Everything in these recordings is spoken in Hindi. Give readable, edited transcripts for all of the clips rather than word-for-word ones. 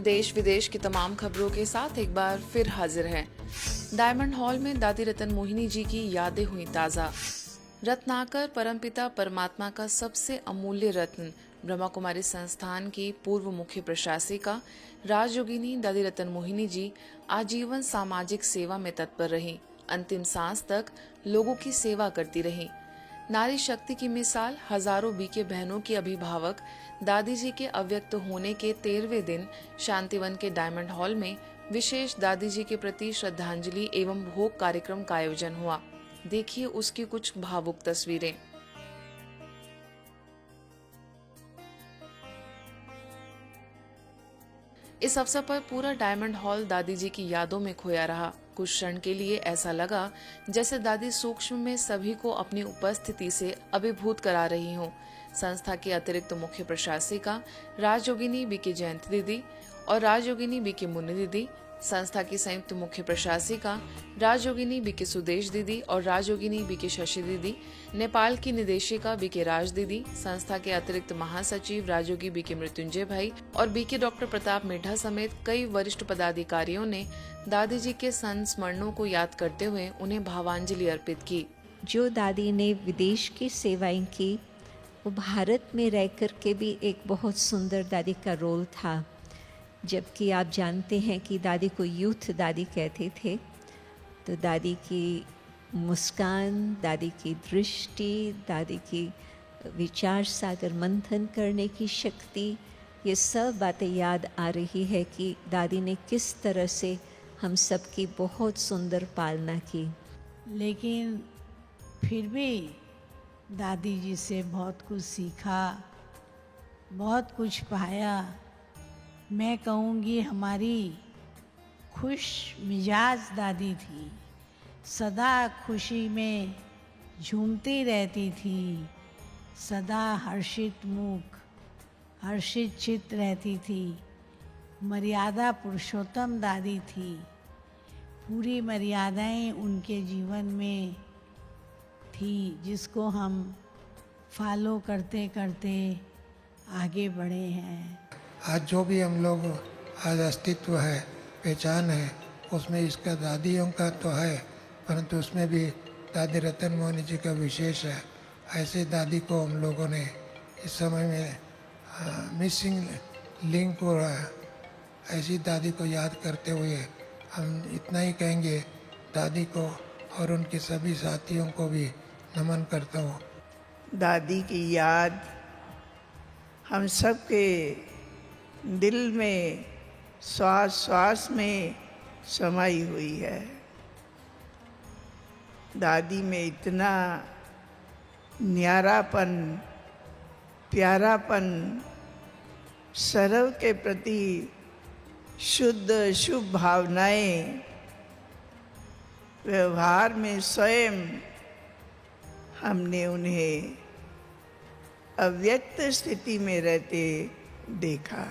देश विदेश की तमाम खबरों के साथ एक बार फिर हाजिर हैं। डायमंड हॉल में दादी रतन मोहिनी जी की यादें हुई ताज़ा। रत्नाकर परमपिता परमात्मा का सबसे अमूल्य रत्न ब्रह्मा कुमारी संस्थान की पूर्व मुख्य प्रशासिका राजयोगिनी दादी रतन मोहिनी जी आजीवन सामाजिक सेवा में तत्पर रहीं। अंतिम सांस तक लोगों की सेवा करती रहीं। नारी शक्ति की मिसाल हजारों बीके बहनों की अभिभावक दादी जी के अव्यक्त होने के 13वें दिन शांतिवन के डायमंड हॉल में विशेष दादी जी के प्रति श्रद्धांजलि एवं भोग कार्यक्रम का आयोजन हुआ। देखिए उसकी कुछ भावुक तस्वीरें। इस अवसर पर पूरा डायमंड हॉल दादी जी की यादों में खोया रहा। कुछ क्षण के लिए ऐसा लगा जैसे दादी सूक्ष्म में सभी को अपनी उपस्थिति से अभिभूत करा रही हों। संस्था की अतिरिक्त मुख्य प्रशासिका राजयोगिनी बीके जयंती दीदी और राजयोगिनी बीके मुन्नी दीदी, संस्था की संयुक्त मुख्य प्रशासिका राजयोगिनी बीके सुदेश दीदी और राजयोगिनी बीके शशि दीदी, नेपाल की निदेशिका बीके राज दीदी, संस्था के अतिरिक्त महासचिव राजयोगी बीके मृत्युंजय भाई और बीके डॉक्टर प्रताप मेढा समेत कई वरिष्ठ पदाधिकारियों ने दादी जी के संस्मरणों को याद करते हुए उन्हें भावांजलि अर्पित की। जो दादी ने विदेश की सेवाएं की, वो भारत में रह कर के भी एक बहुत सुंदर दादी का रोल था। जबकि आप जानते हैं कि दादी को यूथ दादी कहते थे, तो दादी की मुस्कान, दादी की दृष्टि, दादी की विचार सागर मंथन करने की शक्ति, ये सब बातें याद आ रही है कि दादी ने किस तरह से हम सब की बहुत सुंदर पालना की। लेकिन फिर भी दादी जी से बहुत कुछ सीखा, बहुत कुछ पाया। मैं कहूँगी हमारी खुश मिजाज दादी थी, सदा खुशी में झूमती रहती थी, सदा हर्षित मुख, हर्षित चित्त रहती थी। मर्यादा पुरुषोत्तम दादी थी। पूरी मर्यादाएं उनके जीवन में थी, जिसको हम फॉलो करते करते आगे बढ़े हैं। आज जो भी हम लोग आज अस्तित्व है, पहचान है, उसमें इसका दादियों का तो है, परंतु उसमें भी दादी रतन मोहिनी जी का विशेष है। ऐसे दादी को हम लोगों ने इस समय में मिसिंग लिंक हो रहा है। ऐसी दादी को याद करते हुए हम इतना ही कहेंगे, दादी को और उनके सभी साथियों को भी नमन करता हूँ। दादी की याद हम सब के दिल में श्वास श्वास में समाई हुई है। दादी में इतना न्यारापन, प्यारापन, सर्व के प्रति शुद्ध शुभ भावनाएं, व्यवहार में स्वयं हमने उन्हें अव्यक्त स्थिति में रहते देखा।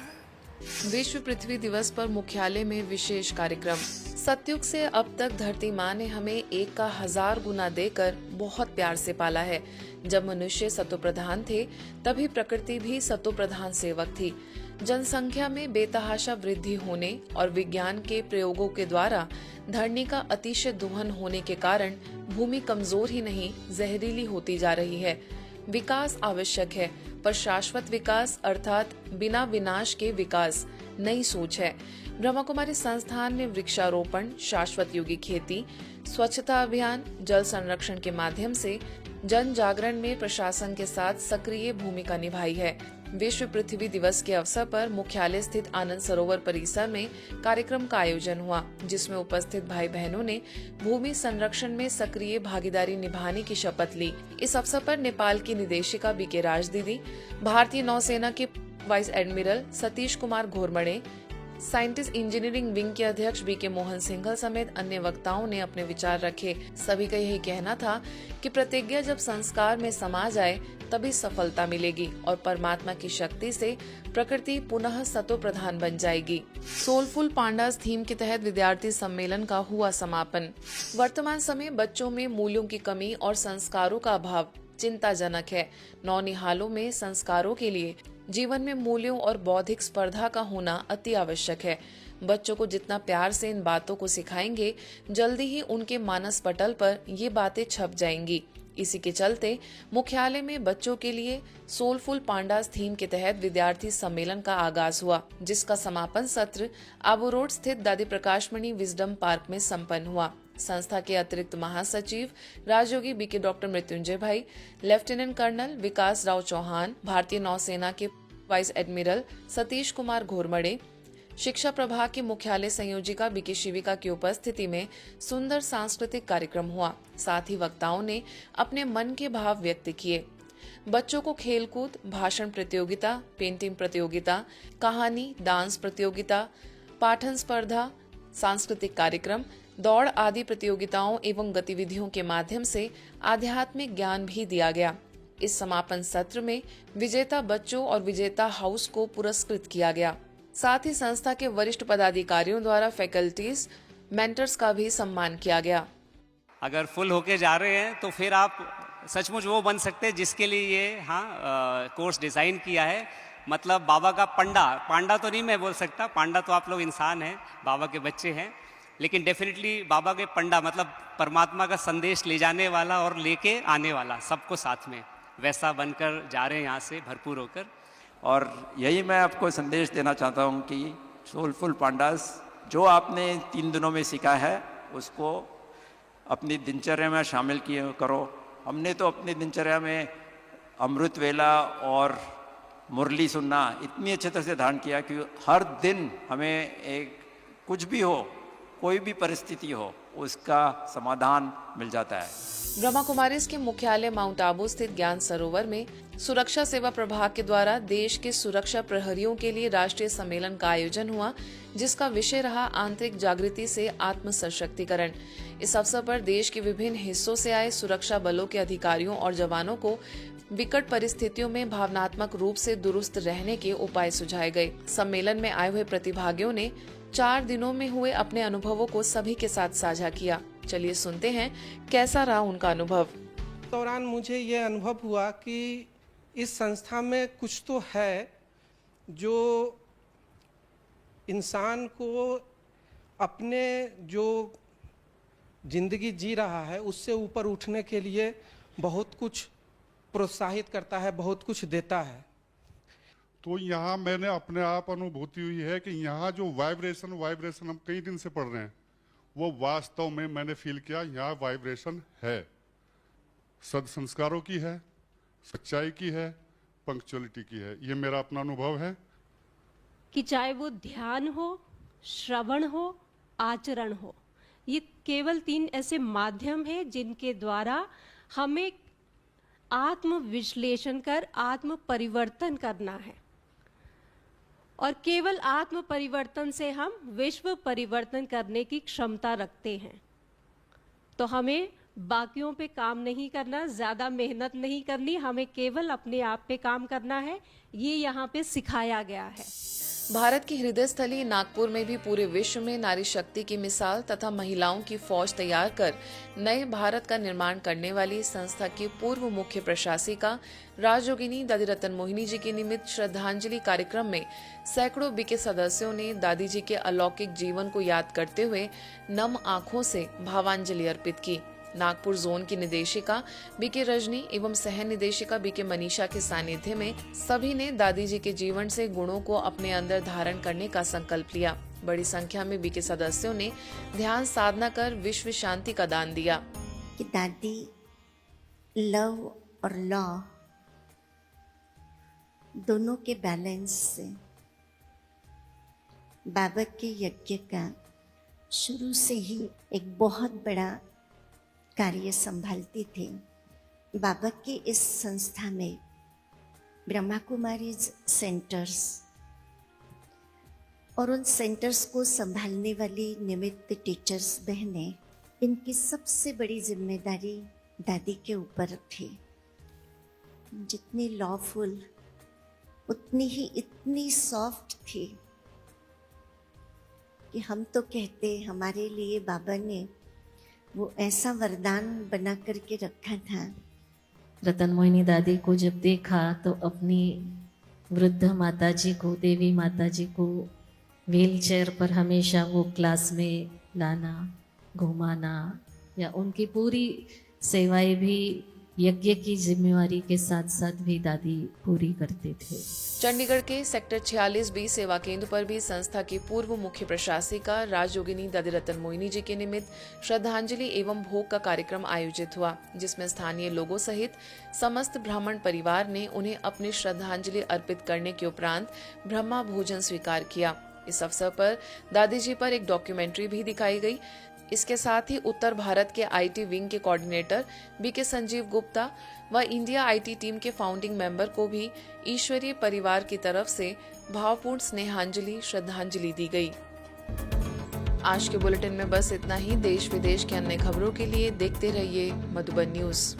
विश्व पृथ्वी दिवस पर मुख्यालय में विशेष कार्यक्रम। सतयुग से अब तक धरती माँ ने हमें एक का 1000 गुना देकर बहुत प्यार से पाला है। जब मनुष्य सतोप्रधान थे, तभी प्रकृति भी सतोप्रधान सेवक थी। जनसंख्या में बेतहाशा वृद्धि होने और विज्ञान के प्रयोगों के द्वारा धरनी का अतिशय दोहन होने के कारण भूमि कमजोर ही नहीं, जहरीली होती जा रही है। विकास आवश्यक है, पर शाश्वत विकास अर्थात बिना विनाश के विकास नई सोच है। ब्रह्मा कुमारी संस्थान ने वृक्षारोपण, शाश्वत योगी खेती, स्वच्छता अभियान, जल संरक्षण के माध्यम से जन जागरण में प्रशासन के साथ सक्रिय भूमिका निभाई है। विश्व पृथ्वी दिवस के अवसर पर मुख्यालय स्थित आनंद सरोवर परिसर में कार्यक्रम का आयोजन हुआ, जिसमें उपस्थित भाई बहनों ने भूमि संरक्षण में सक्रिय भागीदारी निभाने की शपथ ली। इस अवसर पर नेपाल की निदेशिका बीके राज दीदी, भारतीय नौसेना के vice admiral Satish Kumar Ghormade, scientist engineering wing के अध्यक्ष बीके मोहन सिंघल समेत अन्य वक्ताओं ने अपने विचार रखे। सभी का यही कहना था कि प्रतिज्ञा जब संस्कार में समा जाए तभी सफलता मिलेगी और परमात्मा की शक्ति से प्रकृति पुनः सतो प्रधान बन जाएगी। सोलफुल पांडास थीम के तहत विद्यार्थी सम्मेलन का हुआ समापन। वर्तमान समय बच्चों में मूल्यों की कमी और संस्कारों का अभाव चिंताजनक है। नौनिहालों में संस्कारों के लिए जीवन में मूल्यों और बौद्धिक स्पर्धा का होना अति आवश्यक है। बच्चों को जितना प्यार से इन बातों को सिखाएंगे, जल्दी ही उनके मानस पटल पर ये बातें छप जाएंगी। इसी के चलते मुख्यालय में बच्चों के लिए सोलफुल पांडास थीम के तहत विद्यार्थी सम्मेलन का आगाज हुआ, जिसका समापन सत्र आबू रोड स्थित दादी प्रकाशमणि विजडम पार्क में संपन्न हुआ। संस्था के अतिरिक्त महासचिव राजयोगी बीके डॉक्टर मृत्युंजय भाई, लेफ्टिनेंट कर्नल विकास राव चौहान, भारतीय नौसेना के वाइस एडमिरल सतीश कुमार घोरमड़े, शिक्षा प्रभाग के मुख्यालय संयोजिका बीके शिविका की उपस्थिति में सुंदर सांस्कृतिक कार्यक्रम हुआ। साथ ही वक्ताओं ने अपने मन के भाव व्यक्त किए। बच्चों को खेलकूद, भाषण प्रतियोगिता, पेंटिंग प्रतियोगिता, कहानी, डांस प्रतियोगिता, पाठन स्पर्धा, सांस्कृतिक कार्यक्रम, दौड़ आदि प्रतियोगिताओं एवं गतिविधियों के माध्यम से आध्यात्मिक ज्ञान भी दिया गया। इस समापन सत्र में विजेता बच्चों और विजेता हाउस को पुरस्कृत किया गया। साथ ही संस्था के वरिष्ठ पदाधिकारियों द्वारा फैकल्टीज, मेंटर्स का भी सम्मान किया गया। अगर फुल होके जा रहे हैं तो फिर आप सचमुच वो बन सकते हैं जिसके लिए ये कोर्स डिज़ाइन किया है। मतलब बाबा का पांडा तो नहीं मैं बोल सकता, पांडा तो आप लोग इंसान हैं, बाबा के बच्चे हैं, लेकिन डेफिनेटली बाबा के पंडा मतलब परमात्मा का संदेश ले जाने वाला और लेके आने वाला, सबको साथ में वैसा बनकर जा रहे हैं यहाँ से भरपूर होकर। और यही मैं आपको संदेश देना चाहता हूँ कि सोलफुल पांडास जो आपने 3 दिनों में सीखा है उसको अपनी दिनचर्या में शामिल किए करो। हमने तो अपनी दिनचर्या में अमृत वेला और मुरली सुनना इतनी अच्छे तरह से धारण किया कि हर दिन हमें एक कुछ भी हो, कोई भी परिस्थिति हो, उसका समाधान मिल जाता है। ब्रह्मा कुमारीज के मुख्यालय माउंट आबू स्थित ज्ञान सरोवर में सुरक्षा सेवा प्रभाग के द्वारा देश के सुरक्षा प्रहरियों के लिए राष्ट्रीय सम्मेलन का आयोजन हुआ, जिसका विषय रहा आंतरिक जागृति से आत्म सशक्तिकरण। इस अवसर पर देश के विभिन्न हिस्सों से आए सुरक्षा बलों के अधिकारियों और जवानों को विकट परिस्थितियों में भावनात्मक रूप से दुरुस्त रहने के उपाय सुझाए गए। सम्मेलन में आए हुए प्रतिभागियों ने 4 दिनों में हुए अपने अनुभवों को सभी के साथ साझा किया। चलिए सुनते हैं कैसा रहा उनका अनुभव। दौरान मुझे ये अनुभव हुआ कि इस संस्था में कुछ तो है जो इंसान को अपने जो जिंदगी जी रहा है उससे ऊपर उठने के लिए बहुत कुछ प्रोत्साहित करता है, बहुत कुछ देता है। तो यहाँ मैंने अपने आप अनुभूति हुई है कि यहाँ जो वाइब्रेशन हम कई दिन से पढ़ रहे हैं, वो वास्तव में मैंने फील किया यहाँ वाइब्रेशन है, सद संस्कारों की है, सच्चाई की है, पंक्चुअलिटी की है। ये मेरा अपना अनुभव है कि चाहे वो ध्यान हो, श्रवण हो, आचरण हो, ये केवल 3 ऐसे माध्यम हैं जिनके द्वारा हमें आत्म विश्लेषण कर आत्म परिवर्तन करना है, और केवल आत्म परिवर्तन से हम विश्व परिवर्तन करने की क्षमता रखते हैं। तो हमें बाकियों पे काम नहीं करना, ज़्यादा मेहनत नहीं करनी, हमें केवल अपने आप पे काम करना है। ये यहाँ पे सिखाया गया है। भारत की हृदय स्थली नागपुर में भी पूरे विश्व में नारी शक्ति की मिसाल तथा महिलाओं की फौज तैयार कर नए भारत का निर्माण करने वाली संस्था की पूर्व मुख्य प्रशासिका राजयोगिनी दादी रतन मोहिनी जी के निमित्त श्रद्धांजलि कार्यक्रम में सैकड़ों बीके सदस्यों ने दादी जी के अलौकिक जीवन को याद करते हुए नम आंखों से भावांजलि अर्पित की। नागपुर जोन की निदेशिका बीके रजनी एवं सह निदेशिका बीके मनीषा के सानिध्य में सभी ने दादी जी के जीवन से गुणों को अपने अंदर धारण करने का संकल्प लिया। बड़ी संख्या में बीके सदस्यों ने ध्यान साधना कर विश्व शांति का दान दिया। कि दादी लव और लॉ दोनों के बैलेंस से बाबा के यज्ञ का शुरू से ही एक बहुत बड़ा कार्य संभालती थी। बाबा के इस संस्था में ब्रह्मा कुमारीज सेंटर्स और उन सेंटर्स को संभालने वाली निमित्त टीचर्स बहनें, इनकी सबसे बड़ी जिम्मेदारी दादी के ऊपर थी। जितनी लॉफुल उतनी ही इतनी सॉफ्ट थी कि हम तो कहते हमारे लिए बाबा ने वो ऐसा वरदान बना करके रखा था रतन मोहिनी दादी को जब देखा तो अपनी वृद्ध माता जी को, देवी माता जी को व्हीलचेयर पर हमेशा वो क्लास में लाना, घुमाना या उनकी पूरी सेवाएं भी यज्ञ की जिम्मेवारी के साथ साथ भी दादी पूरी करते थे। चंडीगढ़ के सेक्टर 46B सेवा केंद्र पर भी संस्था की पूर्व मुख्य प्रशासिका राजयोगिनी दादी रतन मोहिनी जी के निमित्त श्रद्धांजलि एवं भोग का कार्यक्रम आयोजित हुआ, जिसमें स्थानीय लोगों सहित समस्त ब्राह्मण परिवार ने उन्हें अपनी श्रद्धांजलि अर्पित करने के उपरांत ब्रह्मा भोजन स्वीकार किया। इस अवसर पर दादी जी पर एक डॉक्यूमेंट्री भी दिखाई गई। इसके साथ ही उत्तर भारत के आईटी विंग के कोऑर्डिनेटर बीके संजीव गुप्ता व इंडिया आईटी टीम के फाउंडिंग मेंबर को भी ईश्वरीय परिवार की तरफ से भावपूर्ण स्नेहांजलि श्रद्धांजलि दी गई। आज के बुलेटिन में बस इतना ही। देश विदेश के अन्य खबरों के लिए देखते रहिए मधुबन न्यूज।